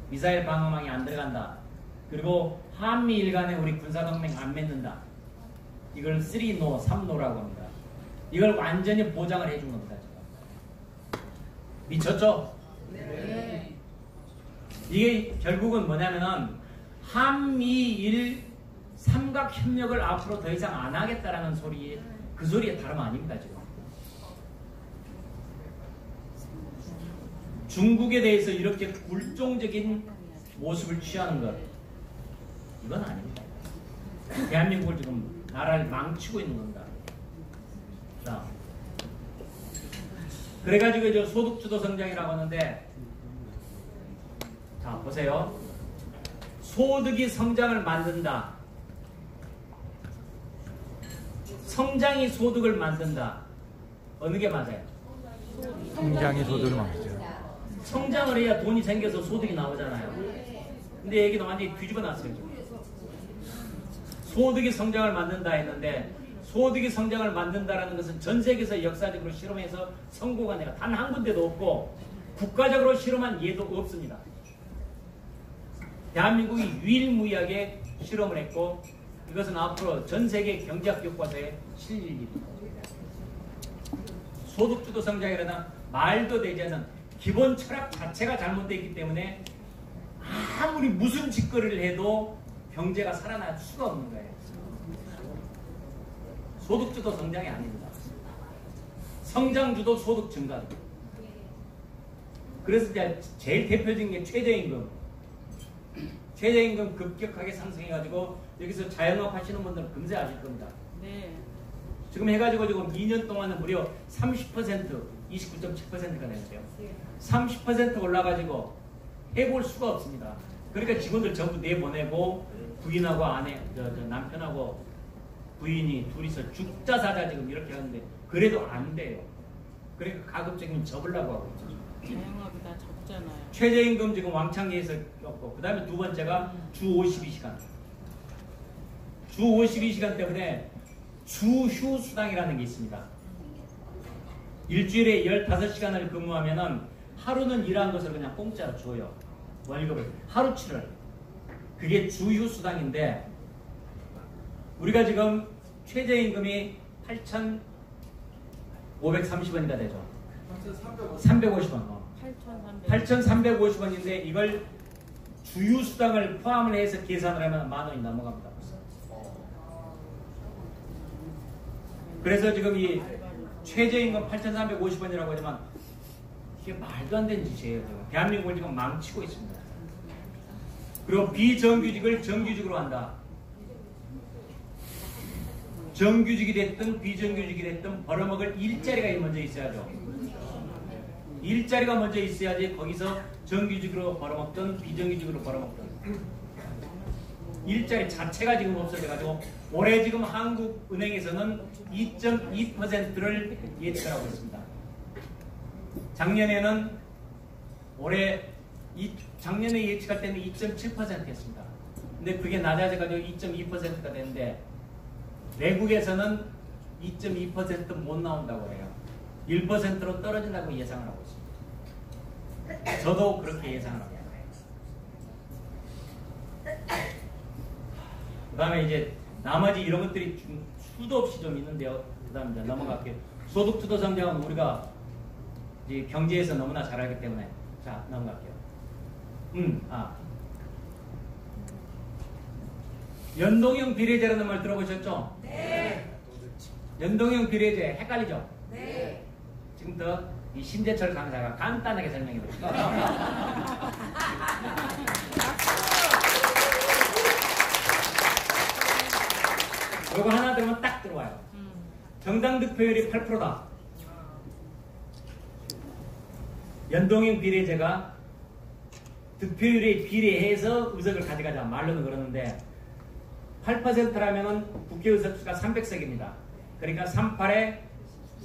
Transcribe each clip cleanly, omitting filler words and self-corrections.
미사일 방어망이 안 들어간다. 그리고 한미일 간에 우리 군사동맹 안 맺는다. 이걸 3노, 3노라고 합니다. 이걸 완전히 보장을 해준 겁니다. 미쳤죠? 네. 이게 결국은 뭐냐면은 한미일 삼각협력을 앞으로 더 이상 안 하겠다라는 소리, 그 소리에 다름 아닙니다. 지금 중국에 대해서 이렇게 굴종적인 모습을 취하는 것, 이건 아닙니다. 대한민국을 지금 나라를 망치고 있는 겁니다. 자, 그래가지고 이제 소득주도 성장이라고 하는데, 자 보세요. 소득이 성장을 만든다. 성장이 소득을 만든다. 어느 게 맞아요? 성장이 소득을 만들죠. 성장을 해야 돈이 생겨서 소득이 나오잖아요. 근데 얘기는 완전히 뒤집어 놨어요. 소득이 성장을 만든다 했는데, 소득이 성장을 만든다라는 것은 전 세계에서 역사적으로 실험해서 성공한 애가 단 한 군데도 없고, 국가적으로 실험한 예도 없습니다. 대한민국이 유일무이하게 실험을 했고, 이것은 앞으로 전 세계 경제학 교과서에 실릴 일입니다. 소득주도 성장이라는 말도 되지 않는 기본 철학 자체가 잘못되어 있기 때문에 아무리 무슨 짓거리를 해도 경제가 살아날 수가 없는 거예요. 소득주도 성장이 아닙니다. 성장주도 소득 증가입니다. 그래서 제일 대표적인 게 최저임금. 최저임금 급격하게 상승해가지고 여기서 자영업 하시는 분들은 금세 아실 겁니다. 네. 지금 해가지고 지금 2년 동안은 무려 30%, 29.7%가 됐어요. 30% 올라가지고 해볼 수가 없습니다. 그러니까 직원들 전부 내보내고 부인하고 아내, 남편하고 부인이 둘이서 죽자 사자 지금 이렇게 하는데 그래도 안 돼요. 그러니까 가급적이면 접으려고 하고 있죠. 자영업이 다 적잖아요. 최저임금 지금 왕창리에서 꼈고, 그 다음에 두 번째가 주 52시간. 주 52시간 때문에 주휴수당이라는 게 있습니다. 일주일에 15시간을 근무하면은 하루는 일한 것을 그냥 공짜로 줘요. 월급을. 하루치를. 그게 주휴수당인데, 우리가 지금 최저임금이 8,530원이가 되죠. 350원. 8,350원인데 이걸 주휴수당을 포함을 해서 계산을 하면 만 원이 넘어갑니다. 그래서 지금 이 최저임금 8,350원이라고 하지만 이게 말도 안 되는 짓이에요. 지금. 대한민국을 지금 망치고 있습니다. 그리고 비정규직을 정규직으로 한다. 정규직이 됐든 비정규직이 됐든 벌어먹을 일자리가 먼저 있어야죠. 일자리가 먼저 있어야지 거기서 정규직으로 벌어먹든 비정규직으로 벌어먹든 일자리 자체가 지금 없어져가지고 올해 지금 한국은행에서는 2.2%를 예측하고 있습니다. 작년에 예측할 때는 2.7%였습니다. 근데 그게 낮아져가지고 2.2%가 되는데 외국에서는 2.2% 못 나온다고 해요. 1%로 떨어진다고 예상을 하고 있습니다. 저도 그렇게 예상을 합니다. 그 다음에 이제 나머지 이런 것들이 수도 없이 좀 있는데요. 그 다음에 이제 넘어갈게요. 소득주도 성장은 우리가 이제 경제에서 너무나 잘 알기 때문에 자 넘어갈게요. 연동형 비례제라는 말 들어보셨죠? 네. 연동형 비례제 헷갈리죠? 네. 지금부터 이 심재철 강사가 간단하게 설명해 드릴게요. 이거 하나 들으면 딱 들어와요. 정당 득표율이 8%다. 연동형 비례제가 득표율에 비례해서 의석을 가져가자. 말로는 그러는데 8%라면 국회의석 수가 300석입니다. 그러니까 38에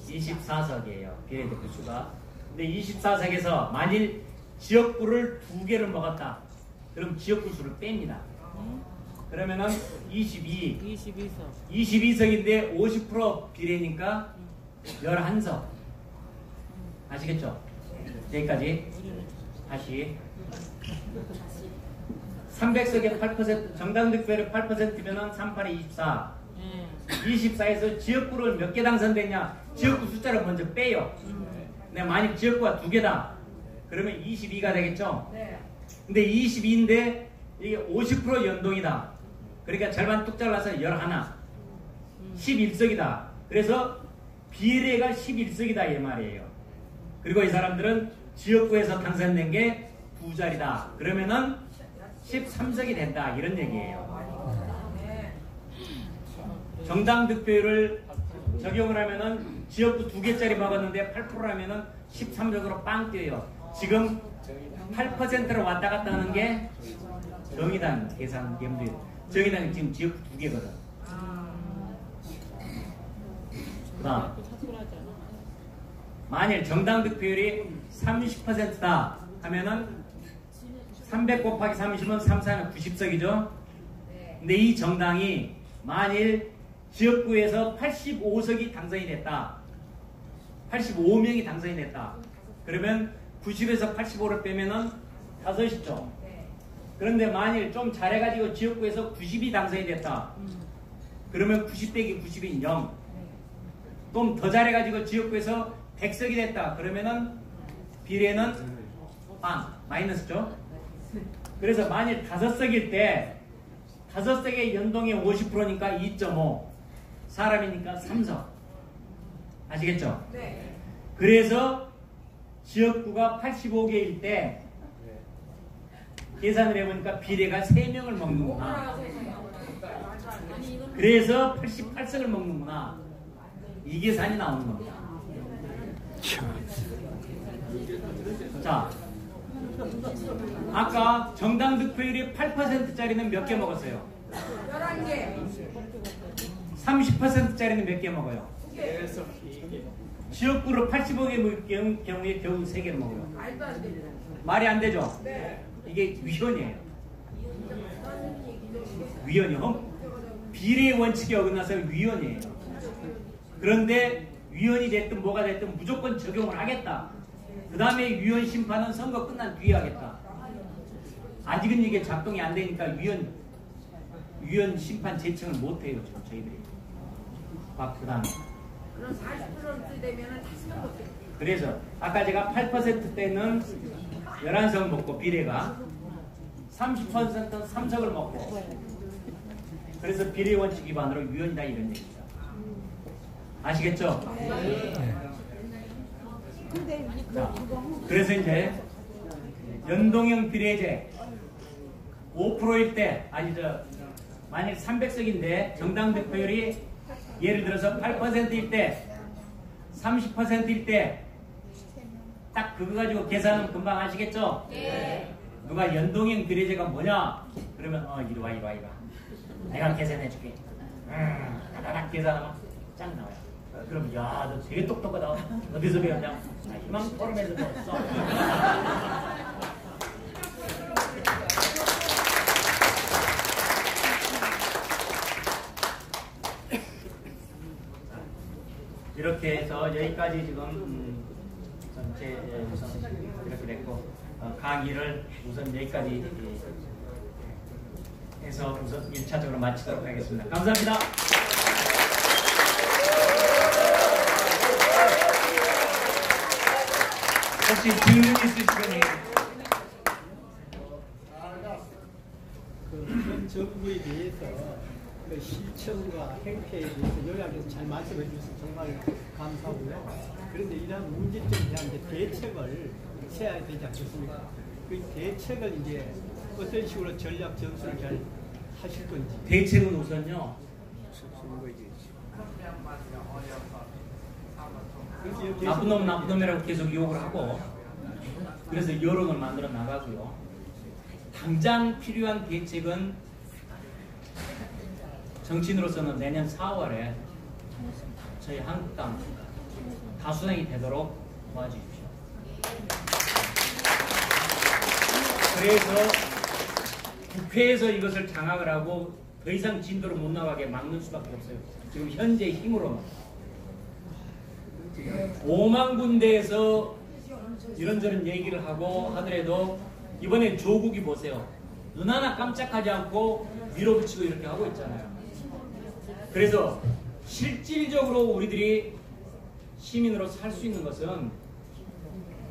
24석이에요. 비례대표 수가. 근데 24석에서 만일 지역구를 2개를 먹었다. 그럼 지역구 수를 뺍니다. 그러면은 22석인데 50% 비례니까 11석. 아시겠죠? 여기까지. 다시. 300석에 8%, 정당 득표율이 8%면은 38에 24. 24에서 지역구를 몇 개 당선됐냐? 지역구 숫자를 먼저 빼요. 근데 만약 지역구가 2개다. 그러면 22가 되겠죠? 근데 22인데 이게 50% 연동이다. 그러니까 절반 뚝 잘라서 11. 11석이다. 그래서 비례가 11석이다 이 말이에요. 그리고 이 사람들은 지역구에서 당선된 게 2자리다. 그러면은 13석이 된다. 이런 얘기예요. 정당 득표율을 적용을 하면은 지역구 2개짜리 먹었는데 8%라면은 13석으로 빵 뛰어요. 지금 8%로 왔다 갔다 하는 게 정의당 계산 염두예요. 정의당이 지금 지역구 2개거든. 그다음 만일 정당 득표율이 30%다 하면은 300 곱하기 30은 3, 4는 90석이죠. 근데 이 정당이 만일 지역구에서 85석이 당선이 됐다. 85명이 당선이 됐다. 그러면 90에서 85를 빼면은 5이죠. 그런데 만일 좀 잘해가지고 지역구에서 90이 당선이 됐다. 그러면 90 빼기 90이 0. 좀 더 잘해가지고 지역구에서 100석이 됐다. 그러면은 비례는 빵. 마이너스죠. 그래서 만일 5석일 때 5석의 연동이 50%니까 2.5. 사람이니까 3석. 아시겠죠? 네. 그래서 지역구가 85개일 때 계산을 해보니까 비례가 3명을 먹는구나. 그래서 88석을 먹는구나. 이 계산이 나오는 겁니다. 자, 아까 정당 득표율이 8%짜리는 몇 개 먹었어요? 11개. 30%짜리는 몇 개 먹어요? 2개. 지역구를 85개 먹을 경우에 겨우 3개를 먹어요. 말도 안 돼. 말이 안 되죠? 네. 이게 위헌이에요. 위헌이요. 비례 원칙에 어긋나서 위헌이에요. 그런데 위헌이 됐든 뭐가 됐든 무조건 적용을 하겠다. 그 다음에 위헌 심판은 선거 끝난 뒤에 하겠다. 아직은 이게 작동이 안 되니까 위헌 심판 제청을 못 해요. 지금 저희들이. 그 다음에. 그럼 40% 되면은 다시 먹게. 그래서 아까 제가 8% 때는 11석 먹고 비례가 30%는 3석을 먹고 그래서 비례 원칙 위반으로 위헌이다 이런 얘기죠. 아시겠죠? 네. 자, 그래서 이제 연동형 비례제 5%일 때 만약 300석인데 정당 득표율이 예를 들어서 8%일 때 30%일 때 딱 그거 가지고 계산은 금방 하시겠죠? 네. 누가 연동형 비례제가 뭐냐? 그러면 이리 와. 내가 계산해 줄게. 다다닥 계산하면 짱 나와요. 그럼 야, 너 되게 똑똑하다. 어디서 배웠냐? 희망 포럼에서 배웠어. 이렇게 해서 여기까지 지금 전체 이렇게 됐고 강의를 우선 여기까지 해서 우선 1차적으로 마치도록 하겠습니다. 감사합니다. 혹시 질문 있으시면 현 정부에 대해서 그 실천과 행태에 대해서 요약해서 잘 말씀해 주셔서 정말 감사하고요. 그런데 이러한 문제점에 대한 이제 대책을 세워야 되지 않겠습니까? 그 대책을 이제 어떤 식으로 전략 전술을 잘 하실 건지. 대책은 우선요. 나쁜 놈이라고 계속 욕을 하고 그래서 여론을 만들어 나가고요. 당장 필요한 대책은 정치인으로서는 내년 4월에 저희 한국당 다수당이 되도록 도와주십시오. 그래서 국회에서 이것을 장악을 하고 더 이상 진도로 못 나가게 막는 수밖에 없어요. 지금 현재 힘으로는 5만 군데에서 이런저런 얘기를 하고 하더라도 이번에 조국이 보세요. 눈 하나 깜짝하지 않고 밀어붙이고 이렇게 하고 있잖아요. 그래서 실질적으로 우리들이 시민으로 살 수 있는 것은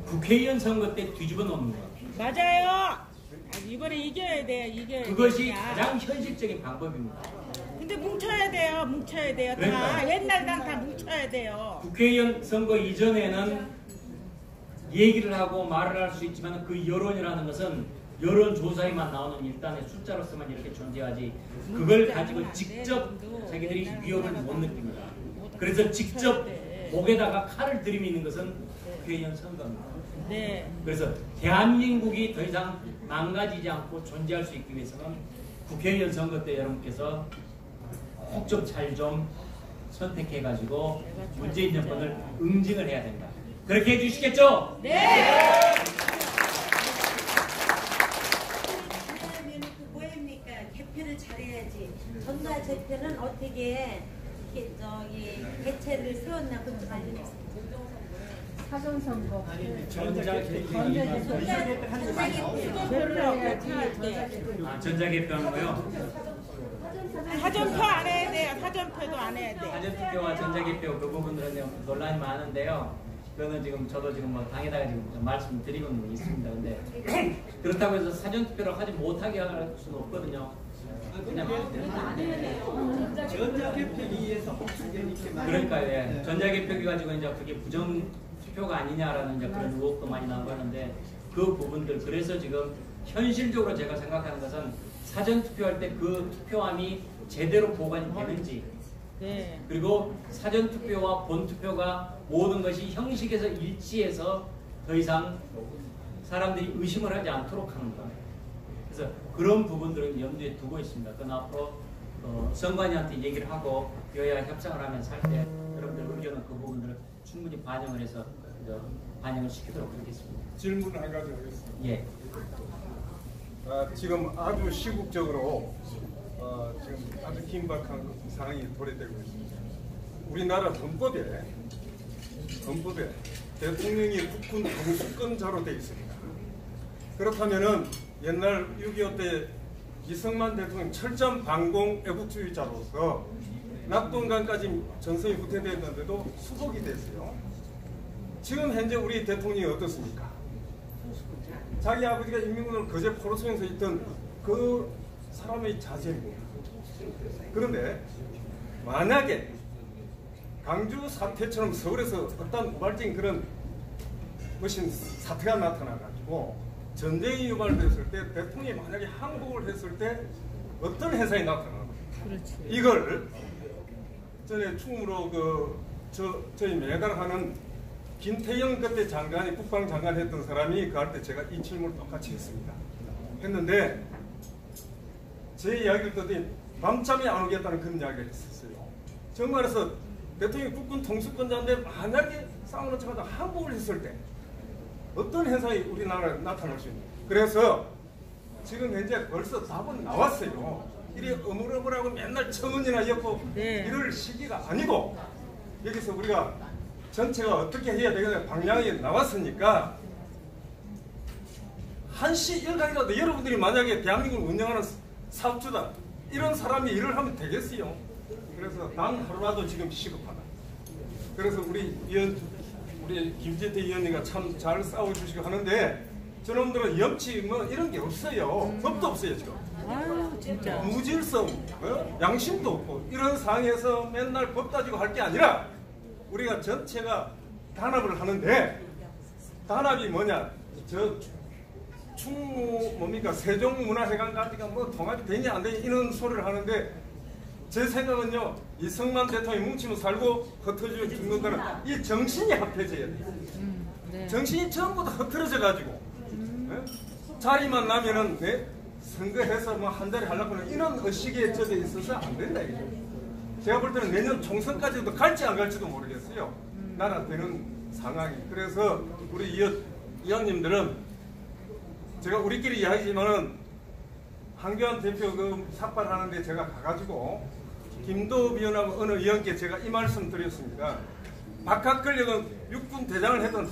국회의원 선거 때 뒤집어 놓는 거예요. 맞아요. 이번에 이겨야 돼. 이겨야 돼. 그것이 가장 현실적인 방법입니다. 근데 뭉쳐야 돼요. 뭉쳐야 돼요. 다 그러니까요. 옛날랑 다 뭉쳐야 돼요. 국회의원 선거 이전에는 얘기를 하고 말을 할 수 있지만 그 여론이라는 것은 여론조사에만 나오는 일단의 숫자로서만 이렇게 존재하지 그걸 가지고 직접 자기들이 위협을 못 느낍니다. 그래서 직접 목에다가 칼을 들이미는 것은 국회의원 선거입니다. 네. 그래서 대한민국이 더 이상 망가지지 않고 존재할 수 있기 위해서는 국회의원 선거 때 여러분께서 꼭 좀 잘 좀 선택해가지고 문재인 정권을 응징을 해야 된다. 그렇게 해주시겠죠? 네. 그러면 그 뭐입니까? 개표를 잘해야지. 전과 재표는 어떻게 이렇게 저기 개최를 세웠나 그런 거 알려주세요. 사전선거. 전자개표하고요. 사전표 안 해야 돼요. 사전표도 안 해야 돼. 사전투표와 전자개표 그 부분들은 논란이 많은데요. 그거는 지금 저도 지금 뭐 당에다가 지금 말씀드리고는 있습니다. 근데 그렇다고 해서 사전투표를 하지 못하게 할 수는 없거든요. 그냥 전자개표기에서 혹시되니까 그러니까요. 예. 전자개표기 가지고 이제 그게 부정투표가 아니냐라는 이제 그런 의혹도 많이 나오고 하는데 그 부분들 그래서 지금 현실적으로 제가 생각하는 것은 사전투표할 때 그 투표함이 제대로 보관이 되는지 네. 그리고 사전투표와 본투표가 모든 것이 형식에서 일치해서 더 이상 사람들이 의심을 하지 않도록 하는 거예요. 그래서 그런 부분들은 염두에 두고 있습니다. 그건 앞으로 선관위한테 얘기를 하고 여야 협상을 하면서 할 때 여러분들 의견은 그 부분들을 충분히 반영을 해서 반영을 시키도록 하겠습니다. 질문을 한 가지 하겠습니다. 예. 지금 아주 시국적으로 지금 아주 긴박한 상황이 도래되고 있습니다. 우리나라 헌법에 대통령이 국군 통수권자로 되어 있습니다. 그렇다면은 옛날 6.25 때 이승만 대통령 철저한 반공 애국주의자로서 낙동강까지 전선이 후퇴되었는데도 수복이 됐어요. 지금 현재 우리 대통령이 어떻습니까? 자기 아버지가 인민군을 거제 포로송에서 있던 그 사람의 자제입니다. 그런데 만약에 강주 사태처럼 서울에서 어떤 우발적인 그런 무슨 사태가 나타나가지고 전쟁이 유발됐을 때 대통령이 만약에 항복을 했을 때 어떤 해상이 나타나는 거예요? 이걸 전에 충무로 저희 매달하는 김태형 그때 장관이 국방장관 했던 사람이 그 할 때 제가 이 질문을 똑같이 했는데 제 이야기를 듣더니 밤잠이 안 오겠다는 그런 이야기를 했었어요. 정말에서 대통령이 국군 통수권자인데 만약에 싸우는 척하다 항복을 했을 때 어떤 현상이 우리나라에 나타날 수 있는 그래서 지금 현재 벌써 답은 나왔어요. 이리 어물어물하고 맨날 청원이나 엮고 이럴 시기가 아니고 여기서 우리가 전체가 어떻게 해야 되겠냐 방향이 나왔으니까 한시 일각이라도 여러분들이 만약에 대한민국을 운영하는 사업주다 이런 사람이 일을 하면 되겠어요. 그래서 단 하루라도 지금 시급하다. 그래서 우리 김재태 의원님과 참 잘 싸워주시고 하는데 저놈들은 염치 뭐 이런 게 없어요. 법도 없어요 지금. 아유 진짜. 무질서, 양심도 없고 이런 상황에서 맨날 법 따지고 할 게 아니라 우리가 전체가 단합을 하는데 단합이 뭐냐? 뭡니까? 세종문화회관까지가 뭐 통합이 되냐 안 되냐 이런 소리를 하는데 제 생각은요 이승만 대통령이 뭉치면 살고 흩어지면 죽는 거는 이 정신이 합해져야 돼요. 정신이 전부 다 흐트러져 가지고 자리만 나면은 선거해서 뭐 한 달에 하려고는 이런 의식에 젖어 있어서 안 된다 이거. 제가 볼 때는 내년 총선까지도 갈지 안 갈지도 모르겠어요. 나라 되는 상황이. 그래서 우리 의원님들은 제가 우리끼리 이야기지만은 한교안 대표 그 삭발하는데 제가 가가지고 김도읍 의원하고 어느 의원께 제가 이 말씀 드렸습니다. 박학근력은 육군 대장을 했던